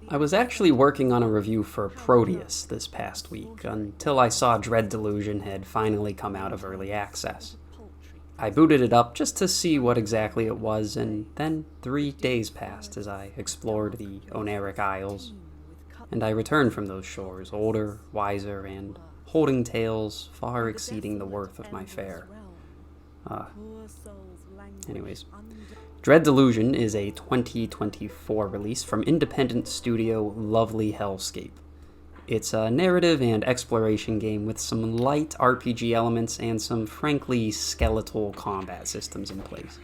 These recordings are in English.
I was actually working on a review for Proteus this past week, until I saw Delusion had finally come out of early access. I booted it up just to see what exactly it was, and then 3 days passed as I explored the Oneric Isles, and I returned from those shores older, wiser, and holding tales far exceeding the worth of my fare. Anyways, Delusion is a 2024 release from independent studio Lovely Hellscape. It's a narrative and exploration game with some light RPG elements and some frankly skeletal combat systems in place.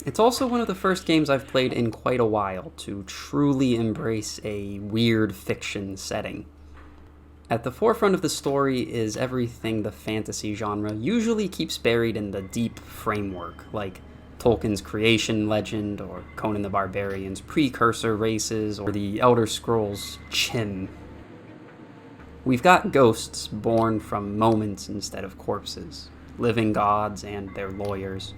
It's also one of the first games I've played in quite a while to truly embrace a weird fiction setting. At the forefront of the story is everything the fantasy genre usually keeps buried in the deep framework, like Tolkien's creation legend, or Conan the Barbarian's precursor races, or the Elder Scrolls' Chim. We've got ghosts born from moments instead of corpses, living gods and their lawyers,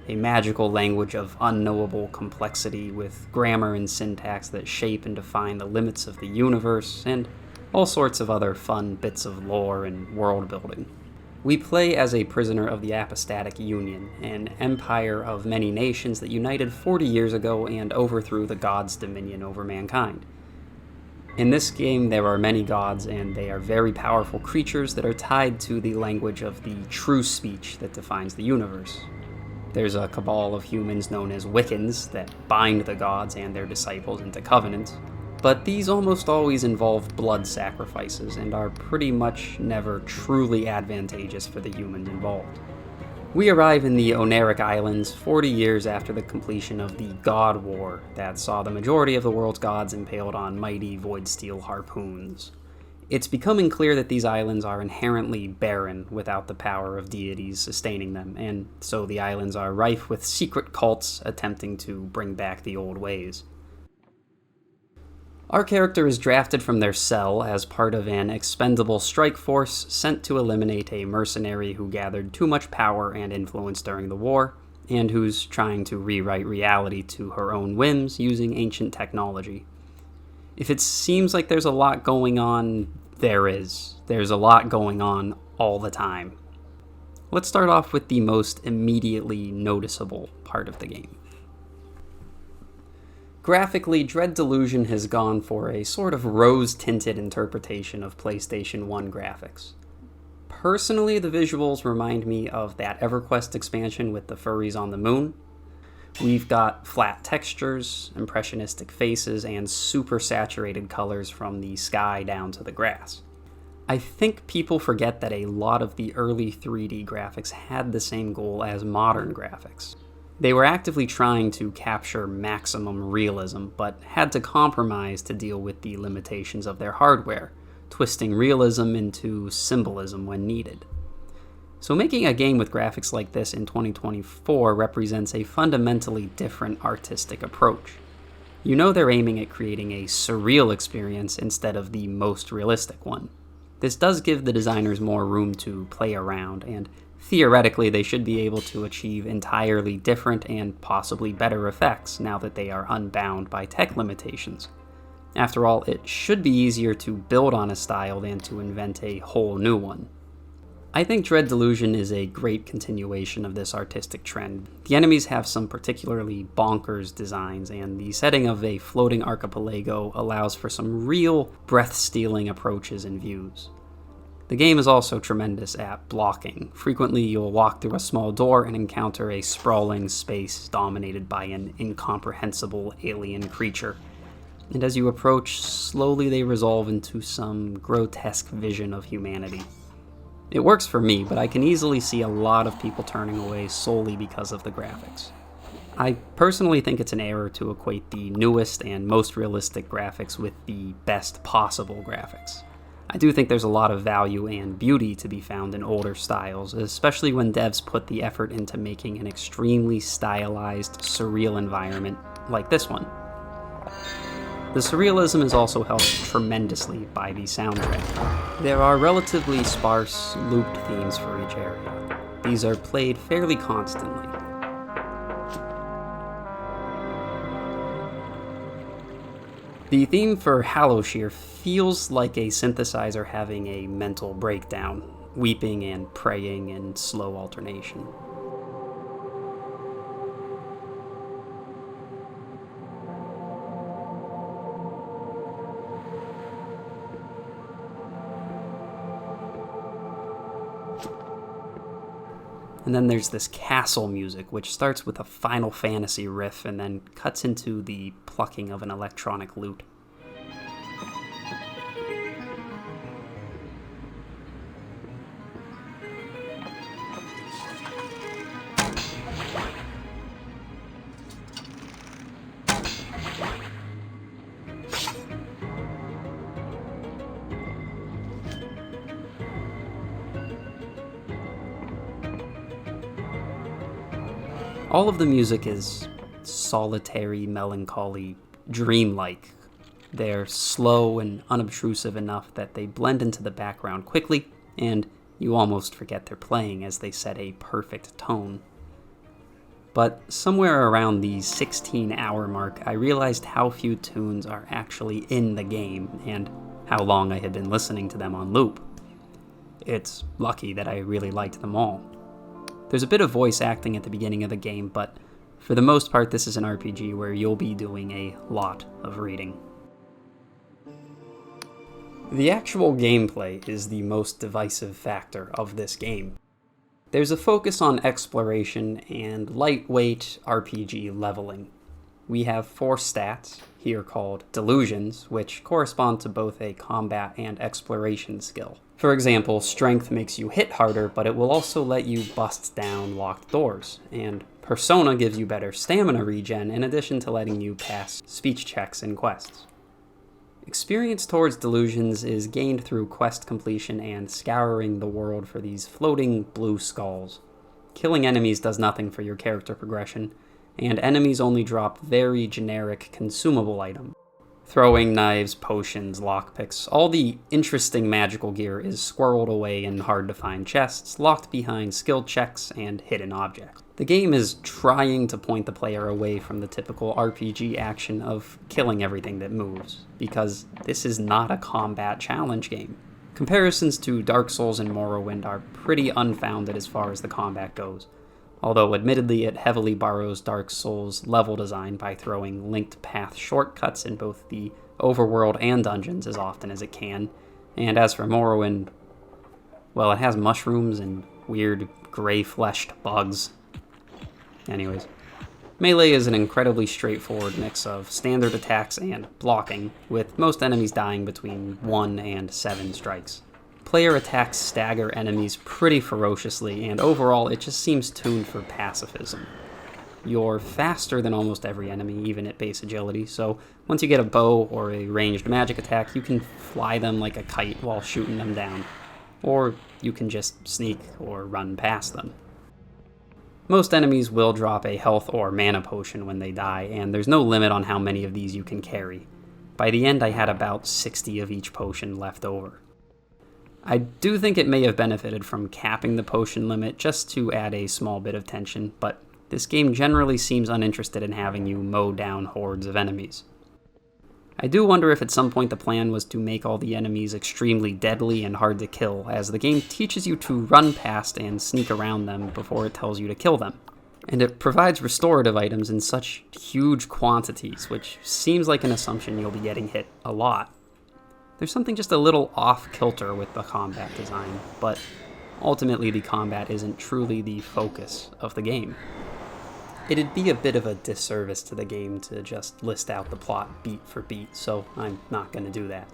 a magical language of unknowable complexity with grammar and syntax that shape and define the limits of the universe, and all sorts of other fun bits of lore and world building. We play as a prisoner of the Apostatic Union, an empire of many nations that united 40 years ago and overthrew the gods' dominion over mankind. In this game, there are many gods, and they are very powerful creatures that are tied to the language of the true speech that defines the universe. There's a cabal of humans known as Wiccans that bind the gods and their disciples into covenants, but these almost always involve blood sacrifices and are pretty much never truly advantageous for the humans involved. We arrive in the Oneric Islands 40 years after the completion of the God War that saw the majority of the world's gods impaled on mighty void-steel harpoons. It's becoming clear that these islands are inherently barren without the power of deities sustaining them, and so the islands are rife with secret cults attempting to bring back the old ways. Our character is drafted from their cell as part of an expendable strike force sent to eliminate a mercenary who gathered too much power and influence during the war, and who's trying to rewrite reality to her own whims using ancient technology. If it seems like there's a lot going on, there is. There's a lot going on all the time. Let's start off with the most immediately noticeable part of the game. Graphically, Delusion has gone for a sort of rose-tinted interpretation of PlayStation 1 graphics. Personally, the visuals remind me of that EverQuest expansion with the furries on the moon. We've got flat textures, impressionistic faces, and super saturated colors from the sky down to the grass. I think people forget that a lot of the early 3D graphics had the same goal as modern graphics. They were actively trying to capture maximum realism, but had to compromise to deal with the limitations of their hardware, twisting realism into symbolism when needed. So making a game with graphics like this in 2024 represents a fundamentally different artistic approach. You know they're aiming at creating a surreal experience instead of the most realistic one. This does give the designers more room to play around, and theoretically, they should be able to achieve entirely different and possibly better effects now that they are unbound by tech limitations. After all, it should be easier to build on a style than to invent a whole new one. I think Delusion is a great continuation of this artistic trend. The enemies have some particularly bonkers designs, and the setting of a floating archipelago allows for some real breath-stealing approaches and views. The game is also tremendous at blocking. Frequently, you'll walk through a small door and encounter a sprawling space dominated by an incomprehensible alien creature. And as you approach, slowly they resolve into some grotesque vision of humanity. It works for me, but I can easily see a lot of people turning away solely because of the graphics. I personally think it's an error to equate the newest and most realistic graphics with the best possible graphics. I do think there's a lot of value and beauty to be found in older styles, especially when devs put the effort into making an extremely stylized, surreal environment like this one. The surrealism is also helped tremendously by the soundtrack. There are relatively sparse, looped themes for each area. These are played fairly constantly. The theme for Hallowshear feels like a synthesizer having a mental breakdown, weeping and praying in slow alternation. And then there's this castle music, which starts with a Final Fantasy riff and then cuts into the plucking of an electronic lute. All of the music is solitary, melancholy, dreamlike. They're slow and unobtrusive enough that they blend into the background quickly, and you almost forget they're playing as they set a perfect tone. But somewhere around the 16-hour mark, I realized how few tunes are actually in the game, and how long I had been listening to them on loop. It's lucky that I really liked them all. There's a bit of voice acting at the beginning of the game, but for the most part this is an RPG where you'll be doing a lot of reading. The actual gameplay is the most divisive factor of this game. There's a focus on exploration and lightweight RPG leveling. We have 4 stats, here called Delusions, which correspond to both a combat and exploration skill. For example, Strength makes you hit harder, but it will also let you bust down locked doors, and Persona gives you better stamina regen in addition to letting you pass speech checks in quests. Experience towards Delusions is gained through quest completion and scouring the world for these floating blue skulls. Killing enemies does nothing for your character progression, and enemies only drop very generic consumable items. Throwing knives, potions, lockpicks, all the interesting magical gear is squirreled away in hard-to-find chests, locked behind skill checks and hidden objects. The game is trying to point the player away from the typical RPG action of killing everything that moves, because this is not a combat challenge game. Comparisons to Dark Souls and Morrowind are pretty unfounded as far as the combat goes, although admittedly it heavily borrows Dark Souls' level design by throwing linked path shortcuts in both the overworld and dungeons as often as it can. And as for Morrowind, well, it has mushrooms and weird gray-fleshed bugs. Anyways, Melee is an incredibly straightforward mix of standard attacks and blocking, with most enemies dying between 1 and 7 strikes. Player attacks stagger enemies pretty ferociously, and overall it just seems tuned for pacifism. You're faster than almost every enemy, even at base agility, so once you get a bow or a ranged magic attack, you can fly them like a kite while shooting them down. Or you can just sneak or run past them. Most enemies will drop a health or mana potion when they die, and there's no limit on how many of these you can carry. By the end I had about 60 of each potion left over. I do think it may have benefited from capping the potion limit just to add a small bit of tension, but this game generally seems uninterested in having you mow down hordes of enemies. I do wonder if at some point the plan was to make all the enemies extremely deadly and hard to kill, as the game teaches you to run past and sneak around them before it tells you to kill them. And it provides restorative items in such huge quantities, which seems like an assumption you'll be getting hit a lot. There's something just a little off-kilter with the combat design, but ultimately the combat isn't truly the focus of the game. It'd be a bit of a disservice to the game to just list out the plot beat for beat, so I'm not going to do that.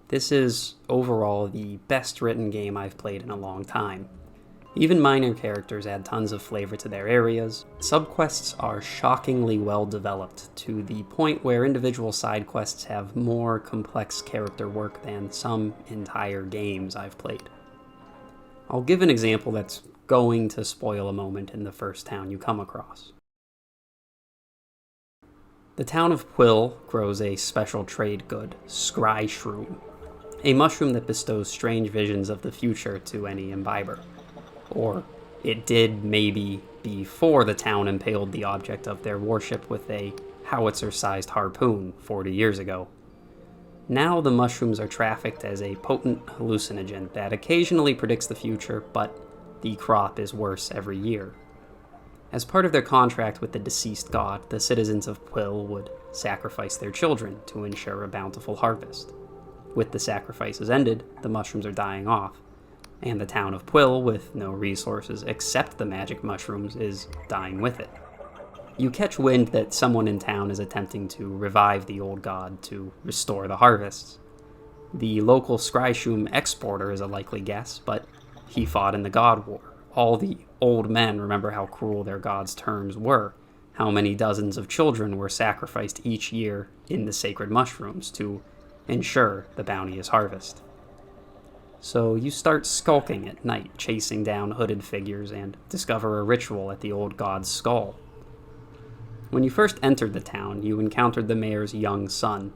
This is, overall, the best written game I've played in a long time. Even minor characters add tons of flavor to their areas. Subquests are shockingly well developed, to the point where individual side quests have more complex character work than some entire games I've played. I'll give an example that's going to spoil a moment in the first town you come across. The town of Quill grows a special trade good, Scry Shroom, a mushroom that bestows strange visions of the future to any imbiber. Or it did maybe before the town impaled the object of their worship with a howitzer-sized harpoon 40 years ago. Now the mushrooms are trafficked as a potent hallucinogen that occasionally predicts the future, but the crop is worse every year. As part of their contract with the deceased god, the citizens of Quill would sacrifice their children to ensure a bountiful harvest. With the sacrifices ended, the mushrooms are dying off, and the town of Quill, with no resources except the magic mushrooms, is dying with it. You catch wind that someone in town is attempting to revive the old god to restore the harvests. The local Scryshroom exporter is a likely guess, but he fought in the God War. All the old men remember how cruel their god's terms were, how many dozens of children were sacrificed each year in the sacred mushrooms to ensure the bounteous harvest. So you start skulking at night, chasing down hooded figures, and discover a ritual at the old god's skull. When you first entered the town, you encountered the mayor's young son,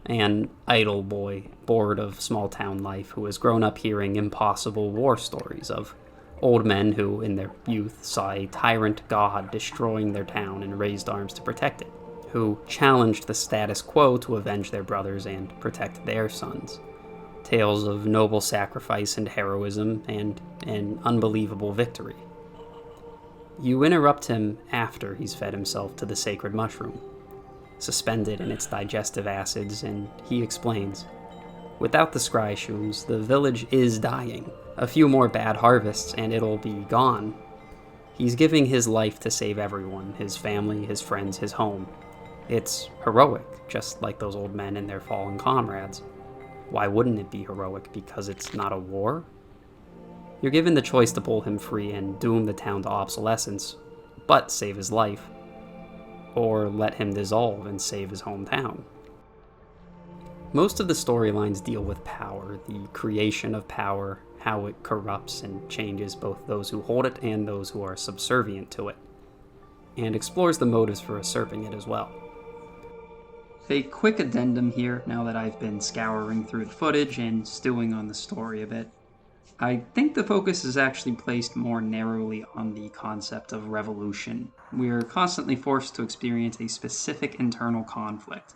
an idle boy bored of small-town life who has grown up hearing impossible war stories of old men who, in their youth, saw a tyrant god destroying their town and raised arms to protect it, who challenged the status quo to avenge their brothers and protect their sons. Tales of noble sacrifice and heroism and an unbelievable victory. You interrupt him after he's fed himself to the sacred mushroom, suspended in its digestive acids, and he explains, "Without the Scryshrooms, the village is dying. A few more bad harvests and it'll be gone. He's giving his life to save everyone, his family, his friends, his home. It's heroic, just like those old men and their fallen comrades. Why wouldn't it be heroic? Because it's not a war? You're given the choice to pull him free and doom the town to obsolescence, but save his life, or let him dissolve and save his hometown." Most of the storylines deal with power, the creation of power, how it corrupts and changes both those who hold it and those who are subservient to it, and explores the motives for usurping it as well. A quick addendum here, now that I've been scouring through the footage and stewing on the story a bit. I think the focus is actually placed more narrowly on the concept of revolution. We're constantly forced to experience a specific internal conflict.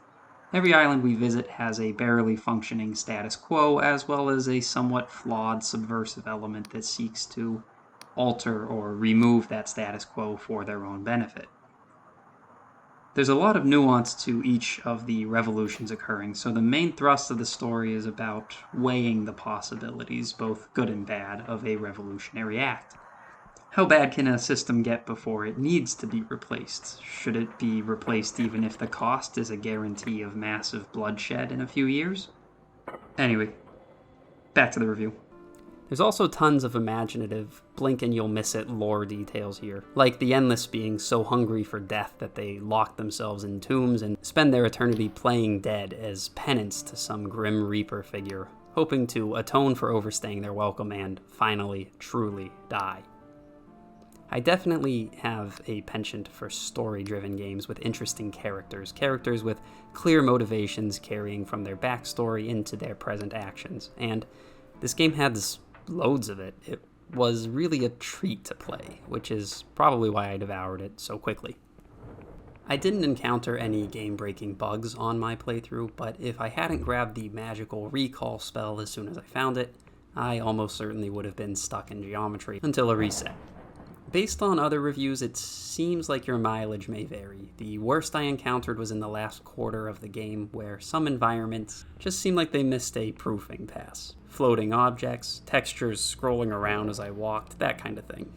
Every island we visit has a barely functioning status quo, as well as a somewhat flawed subversive element that seeks to alter or remove that status quo for their own benefit. There's a lot of nuance to each of the revolutions occurring, so the main thrust of the story is about weighing the possibilities, both good and bad, of a revolutionary act. How bad can a system get before it needs to be replaced? Should it be replaced even if the cost is a guarantee of massive bloodshed in a few years? Anyway, back to the review. There's also tons of imaginative, blink-and-you'll-miss-it lore details here, like the Endless being so hungry for death that they lock themselves in tombs and spend their eternity playing dead as penance to some grim reaper figure, hoping to atone for overstaying their welcome and, finally, truly die. I definitely have a penchant for story-driven games with interesting characters with clear motivations carrying from their backstory into their present actions, and this game has loads of it. It was really a treat to play, which is probably why I devoured it so quickly. I didn't encounter any game-breaking bugs on my playthrough, but if I hadn't grabbed the magical recall spell as soon as I found it, I almost certainly would have been stuck in geometry until a reset. Based on other reviews, it seems like your mileage may vary. The worst I encountered was in the last quarter of the game, where some environments just seemed like they missed a proofing pass. Floating objects, textures scrolling around as I walked, that kind of thing.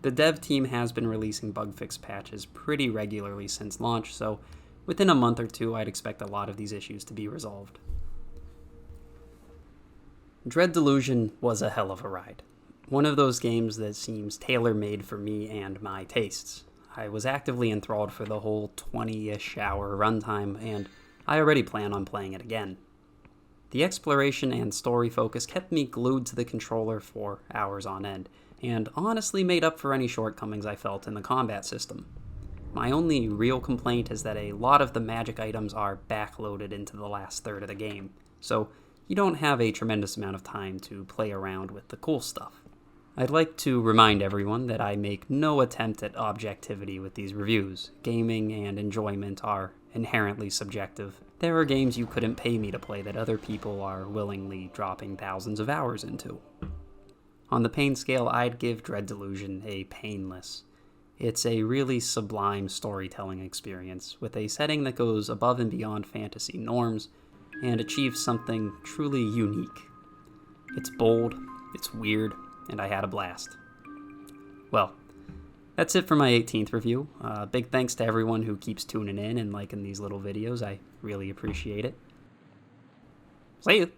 The dev team has been releasing bug fix patches pretty regularly since launch, so within a month or two I'd expect a lot of these issues to be resolved. Dread Delusion was a hell of a ride. One of those games that seems tailor-made for me and my tastes. I was actively enthralled for the whole 20-ish hour runtime, and I already plan on playing it again. The exploration and story focus kept me glued to the controller for hours on end, and honestly made up for any shortcomings I felt in the combat system. My only real complaint is that a lot of the magic items are backloaded into the last third of the game, so you don't have a tremendous amount of time to play around with the cool stuff. I'd like to remind everyone that I make no attempt at objectivity with these reviews. Gaming and enjoyment are inherently subjective. There are games you couldn't pay me to play that other people are willingly dropping thousands of hours into. On the pain scale, I'd give Dread Delusion a painless. It's a really sublime storytelling experience, with a setting that goes above and beyond fantasy norms and achieves something truly unique. It's bold, it's weird, and I had a blast. Well, that's it for my 18th review. Big thanks to everyone who keeps tuning in and liking these little videos. I really appreciate it. See you!